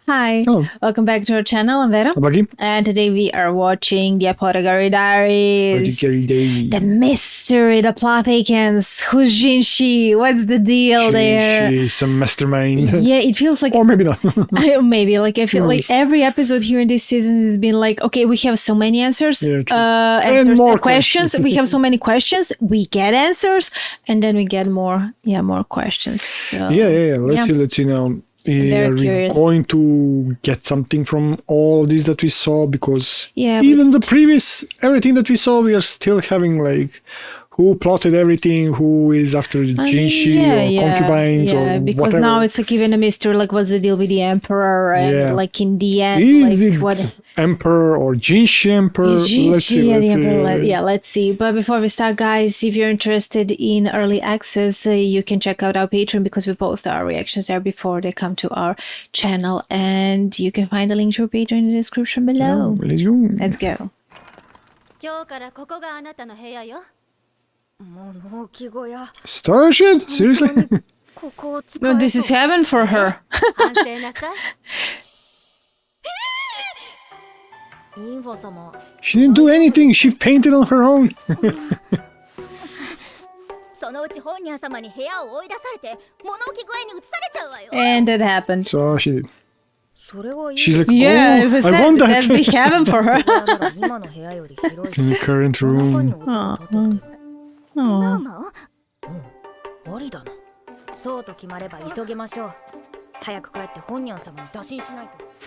Hi, Hello. welcome back to our channel. I'm Vera. Abagi. And today we are watching the Apothecary Diaries. Apothecary Diaries. The mystery, the plot thickens. Who's Jinshi? What's the deal there? She's some mastermind. Yeah, it feels like... Or maybe not. Maybe. Like, I feel like every episode here in this season has been like, okay, we have so many answers. Yeah, true. Answers more and questions. We have so many questions. We get answers. And then we get more questions. So, Yeah. Let's see now. Are we curious. going to get something from all of these that we saw? Because Yeah, even the previous, everything that we saw, we are still having like who plotted everything, who is after Jinshi or concubines or because whatever. now it's like even a mystery, like what's the deal with the emperor, and like in the end, is like it what emperor or Jinshi emperor? let's see. But before we start, guys, if you're interested in early access, you can check out our Patreon because we post our reactions there before they come to our channel, and you can find the link to our Patreon in the description below. Let's go. Let's go. Starship? Seriously? No, this is heaven for her. She didn't do anything. She painted on her own. And that happened. So she did. She's like, Yeah, as I said, I want that. that'd be heaven for her. In the current room.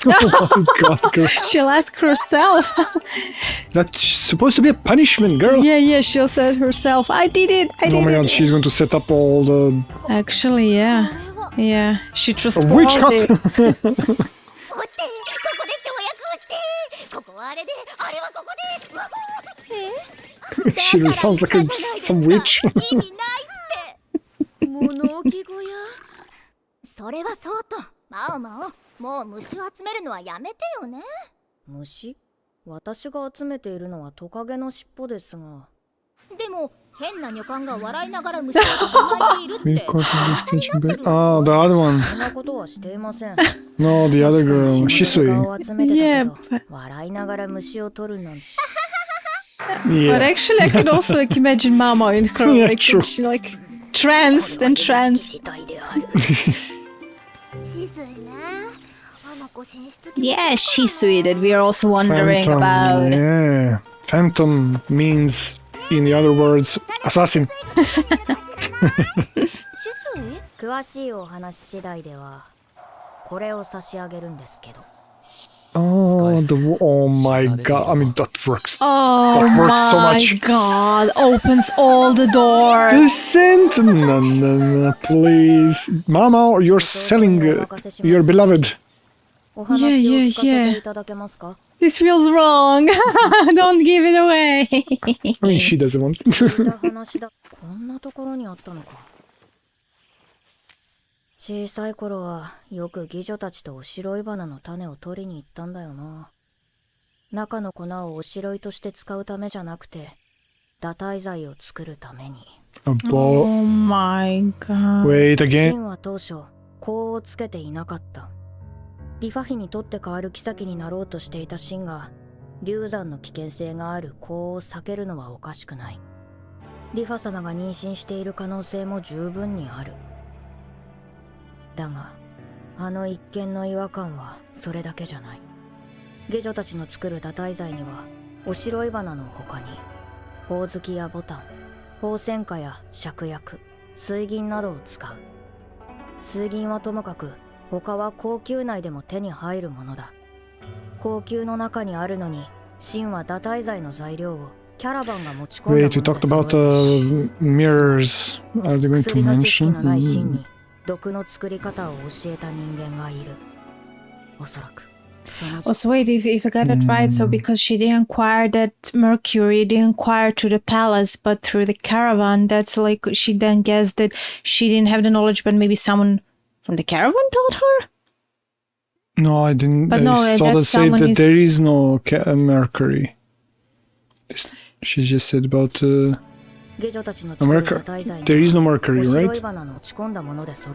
Oh God, She'll ask herself. that's supposed to be a punishment, girl. Yeah, she'll say herself, I did it. Oh my God, she's going to set up all the Actually, yeah. She trusts a witch hut. She really sounds like some witch. Oh, the other one. No, the other girl, Shisui. Yeah, but actually I could also like imagine Mama in her like, true. she like tranced. Yeah, Shisui that we are also wondering Phantom, about. Yeah, Phantom means, in the other words, assassin. Oh my God! I mean, that works. Oh that works so my much. God! Opens all the doors. Descent! No, please, Mama, you're selling your beloved. Yeah. This feels wrong. Don't give it away. I mean, she doesn't want. Oh my God. Wait again. リファ妃にとって代わる妃になろうとしていたシンが流産の危険性がある子を避けるのはおかしくない。リファ様が妊娠している可能性も十分にある。だがあの一見の違和感はそれだけじゃない。下女たちの作る堕胎剤にはおしろい花の他にほおずきやボタン、ホウセンカや芍薬、水銀などを使う。水銀はともかく他は高級内でも手に入るものだ。高級の中にあるのに、シンは堕胎剤の材料をキャラバンが持ち込んだもので Wait, you talked about mirrors. Are they going to 薬の知識 mention? のないシンに毒の作り方を教えた人間がいる。おそらく。Also, wait, if I got it right, so because she didn't inquire that Mercury didn't inquire to the palace, but through the caravan, that's like she then guessed that she didn't have the knowledge, but maybe someone from the caravan told her? No, I didn't. But I no, saw that that say someone that is- there is no Mercury. She just said about Mercury. There is no Mercury, right?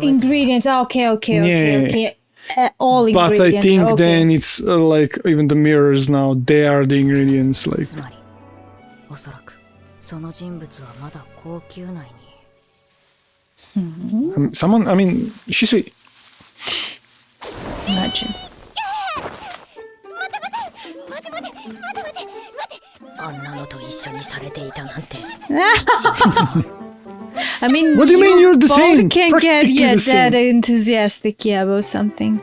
Ingredients. Okay. Yeah. all But ingredients. I think okay. then it's like even the mirrors now, they are the ingredients. Like つまりおそらくその人物はまだ高級内に someone. I mean, Shisui. Imagine. あんなのと一緒にされていたなんて I mean, What do you mean you're the both same? can get Practically the that same. enthusiastic about something.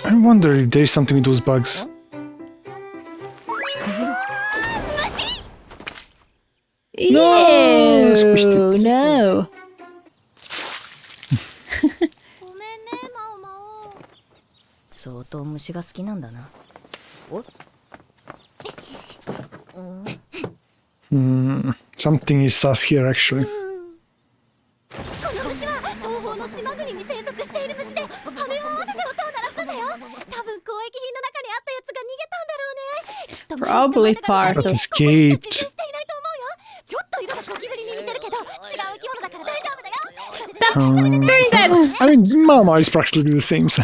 I wonder if there's something with those bugs. No, squished Ew, it. no. ごめんねマオマオ相当虫が好きなんだなお Something is sus here, actually. この虫は東方の島国に生息している虫で羽を合わせて音を鳴らすんだよ多分交易品の中にあったやつが逃げたんだろうねきっと Probably part But of. escaped. していないと思うよちょっと色がゴキブリに似てるけど違う生き物だから大丈夫だよそれで Doing that. I mean, Mama is practically the same. So.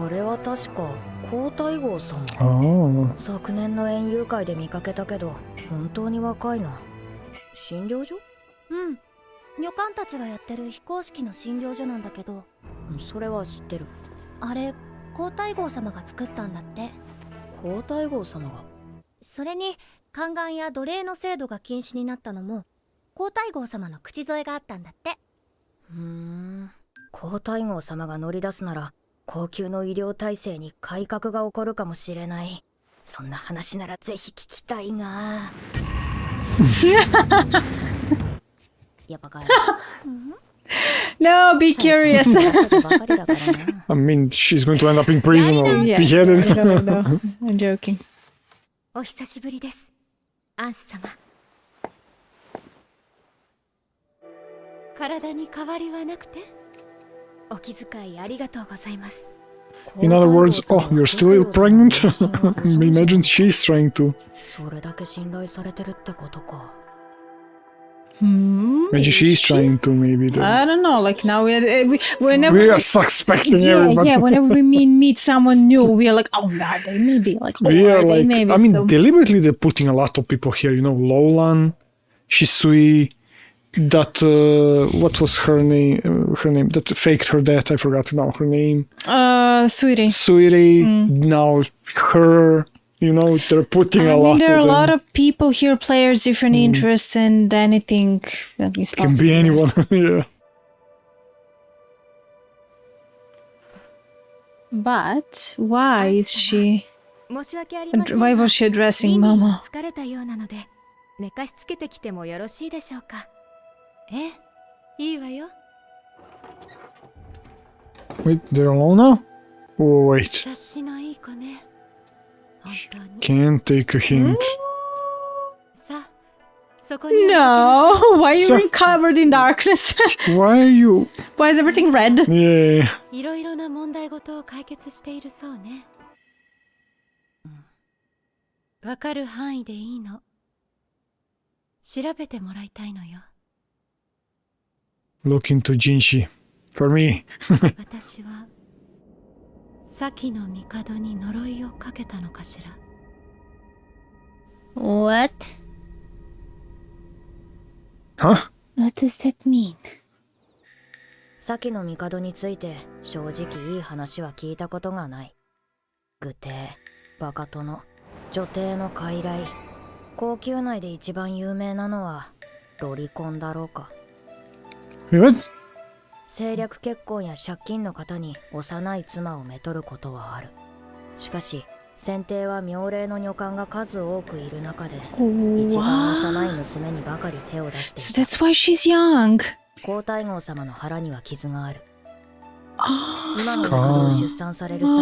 あれは確か皇太后様 Oh. 昨年の園遊会で見かけたけど本当に若いな診療所うん女官たちがやってる非公式の診療所なんだけどそれは知ってるあれ皇太后様が作ったんだって皇太后様がそれに宦官や奴隷の制度が禁止になったのも皇太后様の口添えがあったんだって皇太后様が乗り出すなら高級の医療体制に改革が起こるかもしれないそんな話ならぜひ聞きたいがやっぱかい No, be curious. ばかりだからな I mean, she's going to end up in prison or Yeah. beheaded. No, no, I'm joking. お久しぶりですアンシ様体に変わりはなくてお気遣いありがとうございます In other words, oh, you're still pregnant? Imagine she's trying to. それだけ信頼されてるってことか Hmm. Imagine she's trying to, maybe. I don't know. Like now, whenever We are suspecting yeah, everybody. yeah. Whenever we meet someone new, we are like, oh, no, they may be like, oh, We are they like, may be I mean, so- deliberately they're putting a lot of people here. You know, Lolan, Shisui, that, what was her name? That faked her death. I forgot now her name. Sweetie. Suiri, now her. You know, they're putting I a mean, lot there are of a them. lot of people here, players, different interests, and anything that is Can possible. be anyone. Yeah. But why is she? 申し訳ありません Why が was she リ addressing ンに Mama? 疲れたようなので寝かしつけてきてもよろしいでしょうかええいいわよ Wait, they're alone now? Oh, wait. 察しのいい子ね本当に Can't take a hint. さあそこに No, why are So- you covered in darkness? Why are you? Why is everything red? Yeah. いろいろな問題ごとを解決しているそうねわかる範囲でいいの調べてもらいたいのよ Look into Jinshi. For me. 私は先の帝に呪いをかけたのかしら What? Huh? What does that mean? 先の帝について正直いい話は聞いたことがない愚帝バカ殿女帝の傀儡高級内で一番有名なのはロリコンだろうか What? 政略結婚や借金の方に幼い妻をめとることはあるしかし選定は妙齢の女官が数多くいる中で一番幼い娘にばかり手を出してい So た that's why she's young. 皇太后様の腹には傷がある Oh, 今の帝を出産される際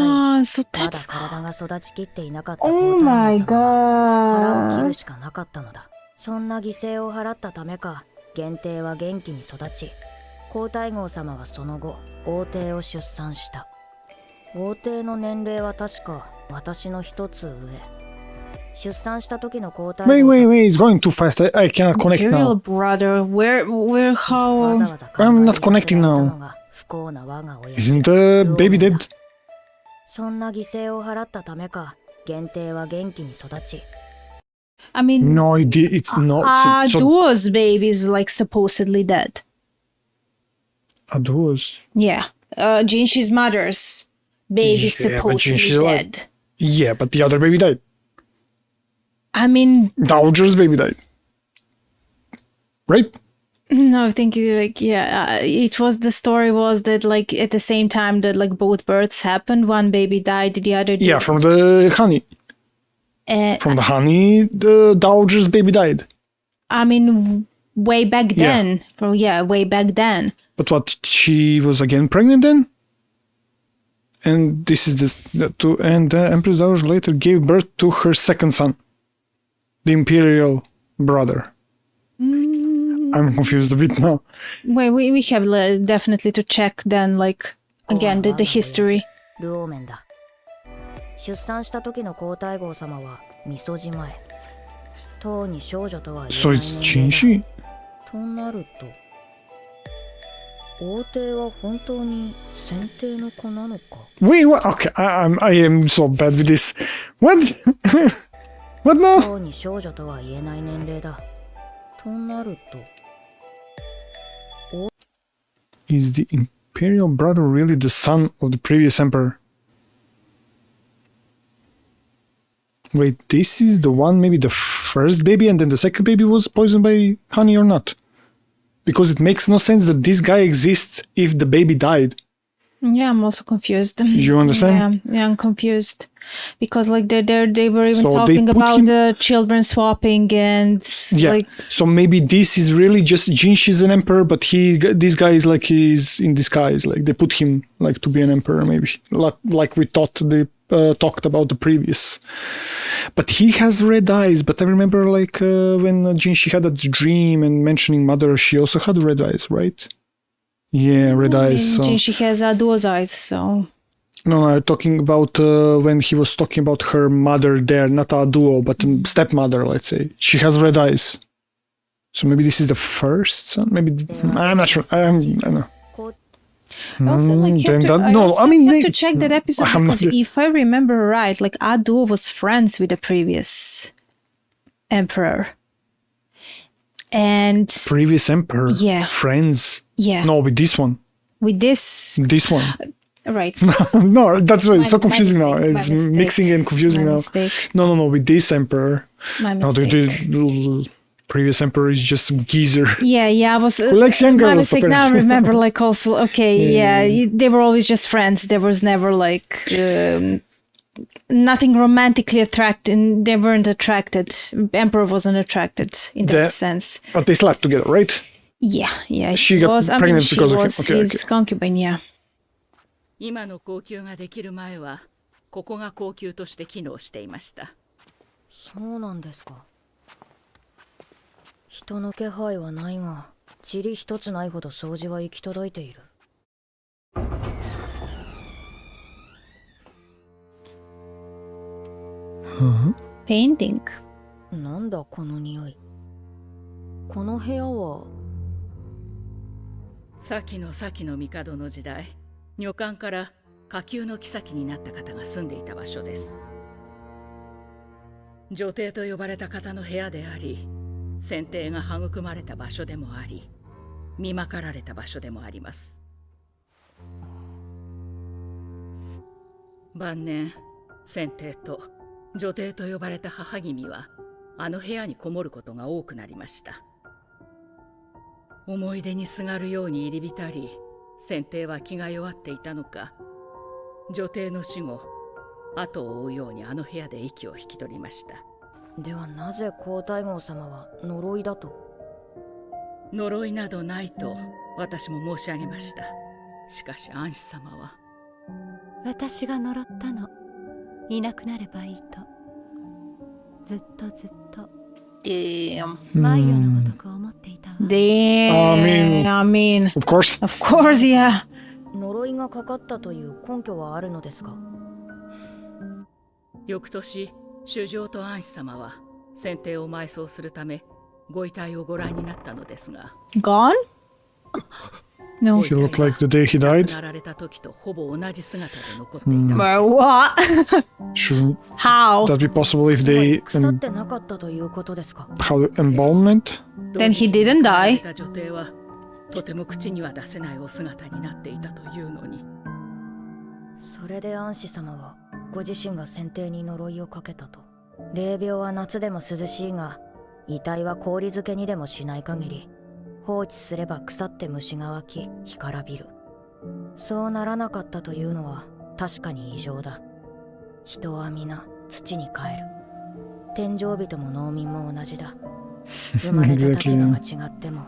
so まだ that's 体が育ちきっていなかった皇 Oh 太后 my 様は腹を切る god. しかなかったのだそんな犠牲を払ったためか元帝は元気に育ち皇太后様はその後王帝を出産した王帝の年齢は確か私の一つ上出産した時の皇太 Wait, 后 wait, wait, it's going too fast. I cannot connect Imperial now. brother. Where, わざ how? わざ I'm not 考えさせ connecting られた now. のが不幸な我が親父 Isn't the baby dead? そんな犠牲を払ったためか限定は元気に育ち I mean, No, it's not. So, Duo's baby is like supposedly dead. Aduos. Yeah. Jinshi's mother's baby is Yeah, but supposedly Jinshi's alive. dead. Yeah, but the other baby died. I mean, Dowager's baby died. Right? no, I think like yeah, it was the story was that like at the same time that like both births happened, one baby died, the other Yeah, didn't. from the honey. From the honey, the Dowager's baby died. I mean, way back Yeah. then. Way back then. But what, she was again pregnant then? And this is and the Empress Dowager later gave birth to her second son, the Imperial brother. I'm confused a bit now. Wait, we have definitely to check then like again the history. ルオーメンだ出産した時の皇太后様はみそじ前とうに少女とは言 So えない it's 年齢 Jinshi? だとなると王帝は本当に先帝の子なのか Wait, what? Okay, I am so bad with this. What? What now? とうに少女とは言えない年齢だとなると Is the Imperial brother really the son of the previous emperor? Wait, this is the one, maybe the first baby and then the second baby was poisoned by honey or not? Because it makes no sense that this guy exists if the baby died. Yeah, I'm also confused. You understand? Yeah, I'm confused because like they were even So they talking put about him- the children swapping and Yeah. like So maybe this is really just Jinshi's an emperor, but this guy is like he's in disguise. Like they put him like to be an emperor, maybe like we thought they talked about the previous. But he has red eyes. But I remember like when Jinshi had that dream and mentioning mother, she also had red eyes, right? Yeah, red eyes. So. Jinshi has Duo's eyes, so No, I'm talking about when he was talking about her mother there, not a duo, but stepmother, let's say. She has red eyes. So maybe this is the first son? Maybe, I'm not sure. I don't know. こ also like then have to, that- I no, also I mean, have they- to check that episode I'm not because sure. if I remember right, like Duo was friends with the previous emperor, and Previous emperor. Yeah. Friends. yeah, No, with this one. with this This one. right. No, that's right. It's so My confusing now. mistake, my It's mistake. mixing and confusing My now. mistake. No, with this emperor. My No, mistake. the previous emperor is just a geezer. Yeah, I was. Who likes young my girls, mistake. Now I apparently. remember, like, also, okay, yeah, they were always just friends. There was never, like, nothing romantically attracted. They weren't attracted. Emperor wasn't attracted in that sense. But they slept together, right? Yeah. She got was, pregnant she because of him. was Okay, his okay. concubine, yeah. 今の高級ができる前はここが高級として機能していました。そうなんですか人の気配はないが塵一つないほど掃除は行き届いている Painting. なんだこの匂いこの部屋は先の帝の時代、女官から下級の妃になった方が住んでいた場所です。女帝と呼ばれた方の部屋であり、先帝が育まれた場所でもあり、見まかられた場所でもあります。晩年、先帝と女帝と呼ばれた母君はあの部屋にこもることが多くなりました。思い出にすがるように入り浸り、先帝は気が弱っていたのか、女帝の死後、後を追うようにあの部屋で息を引き取りました。ではなぜ皇太后様は呪いだと呪いなどないと私も申し上げました。しかし安氏様は、私が呪ったの。いなくなればいいと。ずっとずっと Damn. マイオのごとく思っていたわ。 Damn. I mean, Of course. of course, yeah. 呪いがかかったという根拠はあるのですか翌年主上と安子様は先帝を埋葬するためご遺体をご覧になったのですが、 Gone? No. ご遺体 He looked like the day he 亡 died. くなられた時とほぼ同じ姿で残っていたの But what? Shouldn't How? that be possible if つまり they 腐ってなかったということですか？ how embalmment? Then he didn't die. 同時期に亡くなられた女帝はとても口には出せないお姿になっていたというのに、それで安子様はご自身が先帝に呪いをかけたと。霊病は夏でも涼しいが、遺体は氷漬けにでもしない限り放置すれば腐って虫が湧き干からびる。そうならなかったというのは確かに異常だ。人は皆土に帰る。天上人も農民も同じだ。生まれた立場が違っても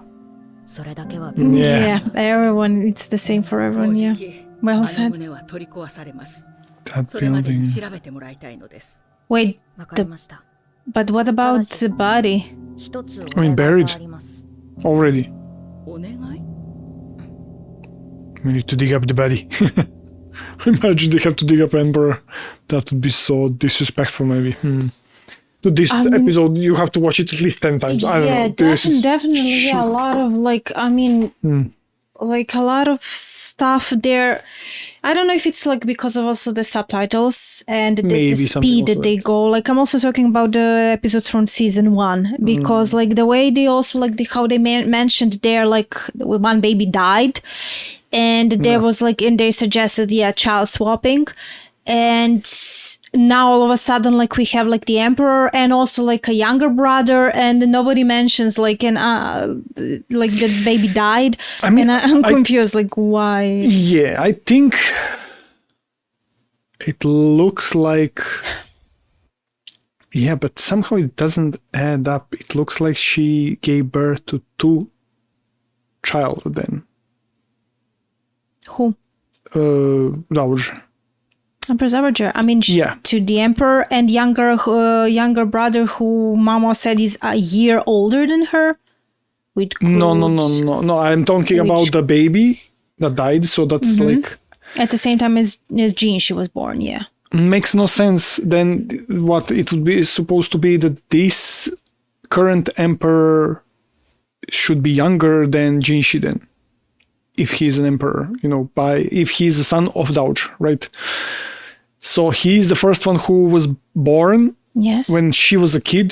それだけは平等。 Yeah, everyone. It's the same for もう everyone. じ Yeah. き Well あの said. 船は取り壊されます。 That それまでに building. 調べてもらいたいのです。 Wait, わかりました。 but what about the body? 一つお I mean, 願い buried. があります。 Already. お願い？ We need to dig up the body. Imagine they have to dig up Emperor. That would be so disrespectful, maybe. To this I mean- episode, you have to watch it at least 10 times. I don't Yeah, know. This is- definitely. Yeah, a lot of like, I mean, Hmm. like a lot of stuff there. I don't know if it's like because of also the subtitles and the Maybe something speed that also they is. go. Like I'm also talking about the episodes from season 1 because like the way they also like how they mentioned there like one baby died, and there was like and they suggested child swapping, and now all of a sudden like we have like the emperor and also like a younger brother, and nobody mentions like an like the baby died. I mean, and I'm I- confused like why. Yeah, I think it looks like. Yeah, but somehow it doesn't add up. It looks like she gave birth to 2 child then. Who? Dowager. Empress Dowager. I mean, Yeah. to the emperor and younger brother who Mama said is a year older than her. With No. clothes. I'm talking Which- about the baby that died. So that's like At the same time as Jean, she was born. Yeah. makes no sense. Then what it would be is supposed to be that this current emperor should be younger than Jinshi then, if he's an emperor, if he's the son of Dowager, right? So he's the first one who was born Yes. when she was a kid,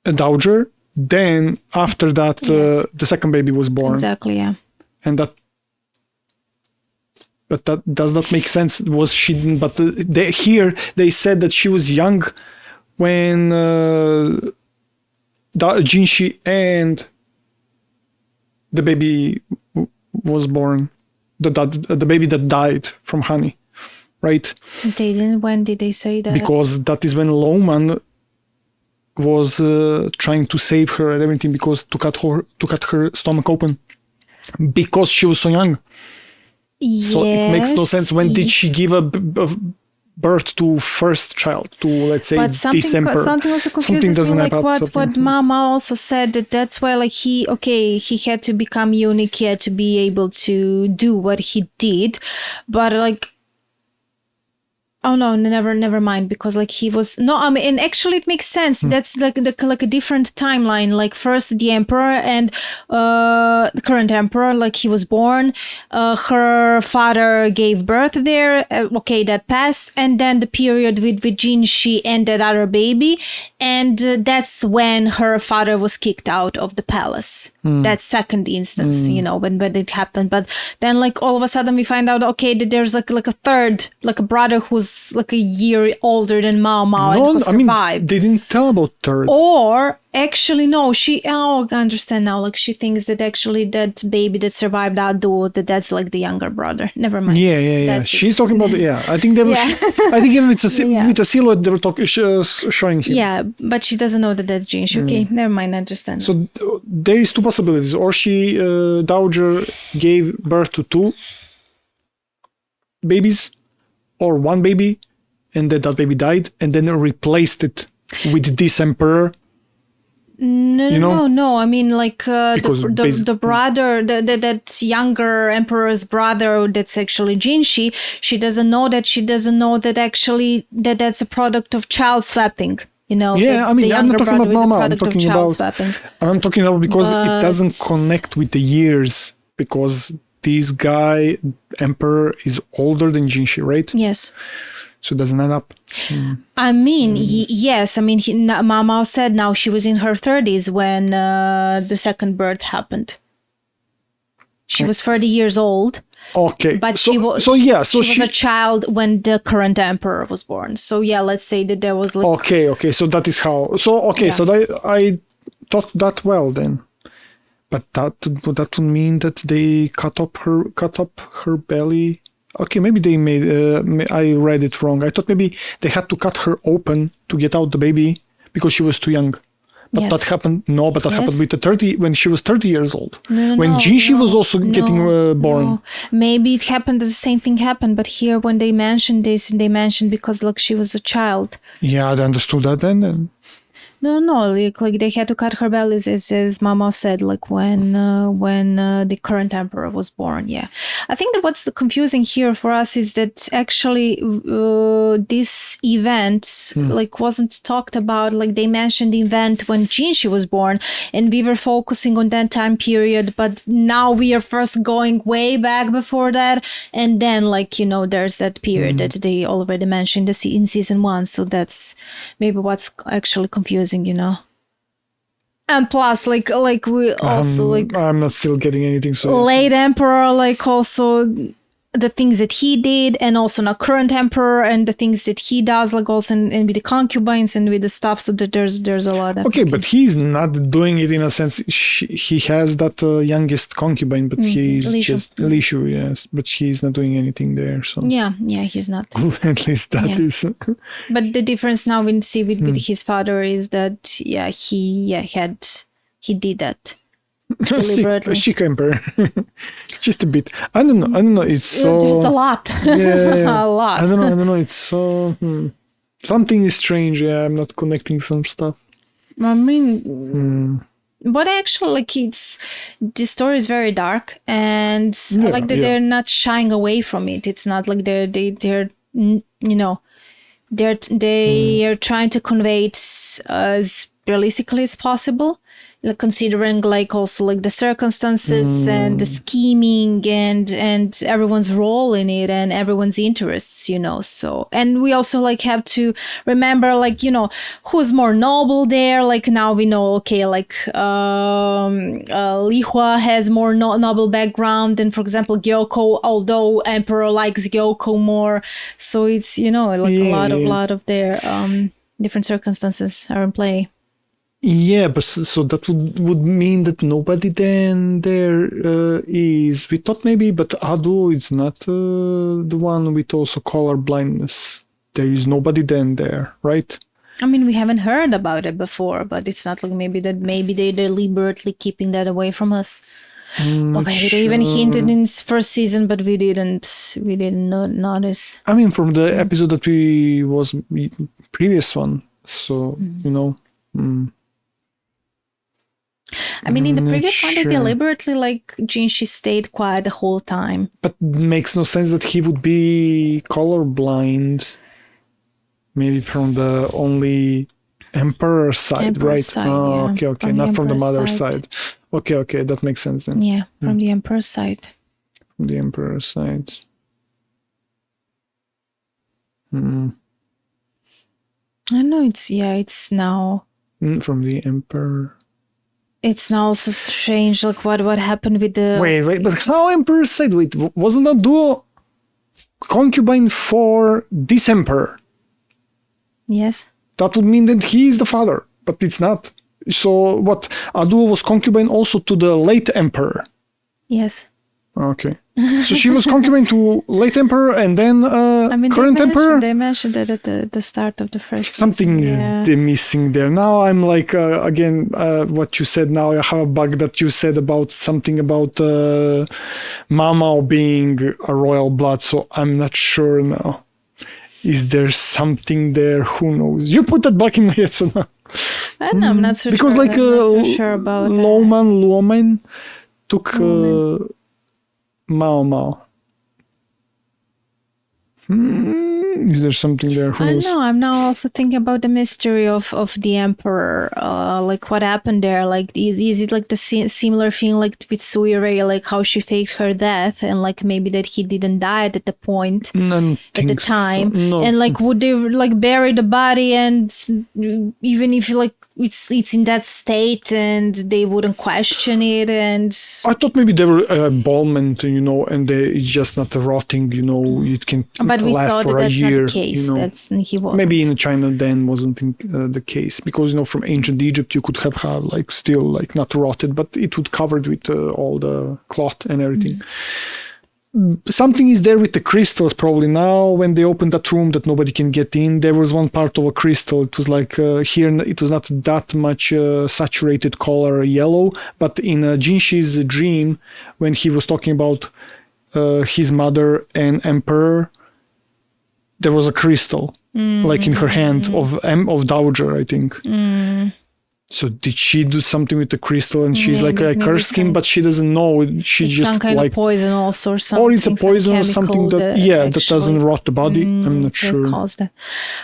a Dowager. Then after that, Yes. the second baby was born, Exactly. Yeah. and that. But that does not make sense. Was she? But here they said that she was young when Jinshi and the baby was born. The baby that died from honey, right? They didn't. When did they say that? Because that is when Loman was trying to save her and everything, because to cut her stomach open because she was so young. So it makes no sense. When did she give a birth to first child, to let's say But this emperor? something also Something confuses me, doesn't like add up, what something. Mama also said, that's why like he had to become unique, he had to be able to do what he did, but like oh no, never mind, because like he was no, I mean, and actually it makes sense. That's like a different timeline. Like first the emperor and the current emperor, like he was born, her father gave birth there. Okay, that passed, and then the period with Jinshi and that other baby, and that's when her father was kicked out of the palace. That second instance, when it happened. But then like all of a sudden we find out, okay, that there's like a third, like a brother who's like a year older than Mao Mao and who I mean, survived. they didn't tell about third. Or actually, no, I understand now. Like she thinks that actually that baby that survived outdoor, that's like the younger brother. Never mind. Yeah. That's She's it. talking about I think they were. Yeah. I think even with a Yeah. with a silhouette they were showing him. Yeah, but she doesn't know that that's Jinshi. Okay, never mind. I understand. So there is 2 possibilities. Or she, Dowager, gave birth to 2 babies, or 1 baby, and then that baby died, and then replaced it with this emperor No. I mean, like Because the brother, that younger emperor's brother, that's actually Jinshi. She doesn't know that actually that's a product of child swapping. Yeah, I mean, I'm not talking about Mama. I'm talking about because it doesn't connect with the years, because this guy, Emperor, is older than Jinshi, right? Yes. So it doesn't add up. I mean, yes. I mean, Mama said now she was in her 30s when the second birth happened. She was 30 years old. Okay. But she was a child when the current emperor was born. So yeah, let's say that there was like... Okay. So that is how... So I thought that well then. But that would mean that they cut up her belly. Okay, maybe they made... I read it wrong. I thought maybe they had to cut her open to get out the baby because she was too young. But that happened. No, but that happened with when she was 30 years old. When Jinshi was also getting born. No. Maybe it happened. The same thing happened. But here, when they mentioned this, they mentioned because like she was a child. Yeah, I understood that then. No, like they had to cut her belly, as Mama said, like when the current emperor was born. Yeah, I think that what's confusing here for us is that actually this event like wasn't talked about. Like they mentioned the event when Jinshi was born, and we were focusing on that time period. But now we are first going way back before that, and then there's that period that they already mentioned in season 1. So that's maybe what's actually confusing. And plus like we also I'm not still getting anything, so late emperor, like also the things that he did, and also now current emperor and the things that he does, like also and with the concubines and with the stuff, so that there's a lot of but he's not doing it in a sense. He has that youngest concubine, but he's just Lishu, yes, but he's not doing anything there, so yeah he's not. At least that is. But the difference now we see with his father is that he did that deliberately. Chic emperor. Just a bit. I don't know. It's so... There's a lot. Yeah. A lot. I don't know. It's so... Something is strange. Yeah, I'm not connecting some stuff. I mean... But actually, like, the story is very dark, and I like that they're not shying away from it. It's not like they're trying to convey it as realistically as possible, like considering like also like the circumstances and the scheming and everyone's role in it and everyone's interests, so. And we also like have to remember like who's more noble there. Like now we know, okay, like Lihua has more noble background than, for example, Gyoko, although Emperor likes Gyoko more. So it's a lot of their different circumstances are in play. Yeah, but so that would mean that nobody then there is. We thought maybe, but Adu is not the one with also color blindness. There is nobody then there, right? I mean, we haven't heard about it before, but it's not like maybe they're deliberately keeping that away from us. Or maybe they even hinted in first season, but we didn't notice. I mean, from the episode that was previous one, so I mean, in the previous one, they deliberately, like, Jinshi stayed quiet the whole time. But it makes no sense that he would be colorblind. Maybe from the only Emperor side, right? Side, okay. From not from the mother side. Okay, that makes sense then. Yeah, from the Emperor side. From the Emperor side. I know it's now... From the Emperor... It's now also strange, like what happened with the... Wait, but how Emperor side? Wait, wasn't that duo concubine for this Emperor? Yes. That would mean that he is the father, but it's not. So what? Adu was concubine also to the late Emperor? Yes. Okay. So she was concubine to late Emperor and then current Emperor? They mentioned that at the start of the first Something is missing there. Now I'm like, again, what you said now, I have a bug that you said about something about Mama being a royal blood, so I'm not sure now. Is there something there? Who knows? You put that back in my head, so now. I don't know, I'm not so because sure. like I'm not so sure about that. Luoman took Mao Mao. Is there something there? Who I knows? know. I'm now also thinking about the mystery of the emperor. Like what happened there. Like is it like the similar thing like with Suirei, like how she faked her death, and like maybe that he didn't die at the point at the time, No. and like would they like bury the body, and even if like it's in that state, and they wouldn't question it, and I thought maybe they were embalmment, and it's just not rotting, it can but we last saw for that a that's year. not the case. That's he wasn't. Maybe in China then wasn't the case because from ancient Egypt you could have had like still like not rotted, but it would covered with all the cloth and everything. Something is there with the crystals probably. Now when they opened that room that nobody can get in, there was one part of a crystal. It was like here it was not that much saturated color yellow, but in Jinshi's dream when he was talking about his mother and emperor, there was a crystal like in her hand of Dowager, I think. So did she do something with the crystal? And she's like, I cursed him, but she doesn't know. She it's just some kind like of poison also, or something. or it's a poison or something that actually, doesn't rot the body. I'm not sure. Caused that.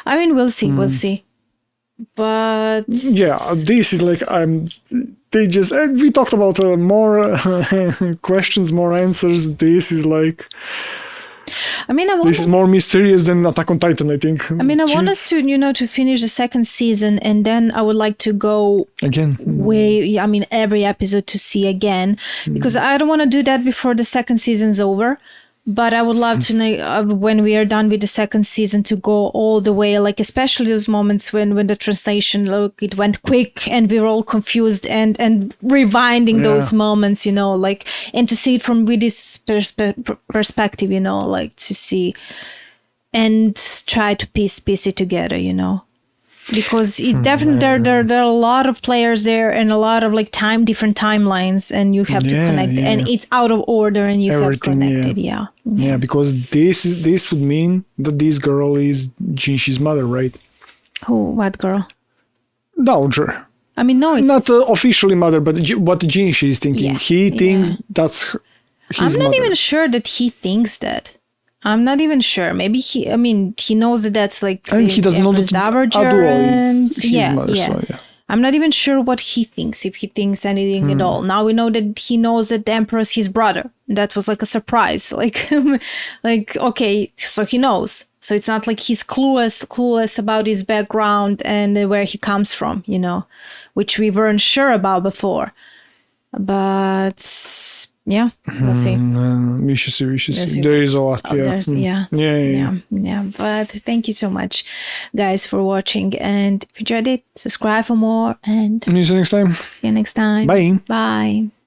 I mean, we'll see. We'll see. But Yeah, this is like they just we talked about more questions, more answers. This is like. I mean, this is more mysterious than Attack on Titan, I think. I mean, I want us to, to finish the second season, and then I would like to go again every episode to see again, because I don't want to do that before the second season's over. But I would love to know when we are done with the second season to go all the way, like especially those moments when the translation, it went quick and we were all confused and rewinding those moments, like, and to see it from with this perspective, like to see and try to piece it together, because it definitely there are a lot of players there and a lot of like different timelines, and you have to connect, and it's out of order, and you have connected. Yeah, because this would mean that this girl is Jinshi's mother, right? What girl? Dowager. I mean, no, it's not officially mother, but what Jinshi is thinking. He thinks that's his I'm not mother. even sure that he thinks that. I'm not even sure. Maybe he knows that that's like and he doesn't know that Dowager and is his mother, so yeah. I'm not even sure what he thinks, if he thinks anything at all. Now we know that he knows that the emperor is his brother. That was like a surprise. Like, okay, so he knows. So it's not like he's clueless about his background and where he comes from, which we weren't sure about before. But yeah, we'll see. We should see. There is a lot. Yeah. But thank you so much, guys, for watching. And if you enjoyed it, subscribe for more. And see you next time. See you next time. Bye. Bye.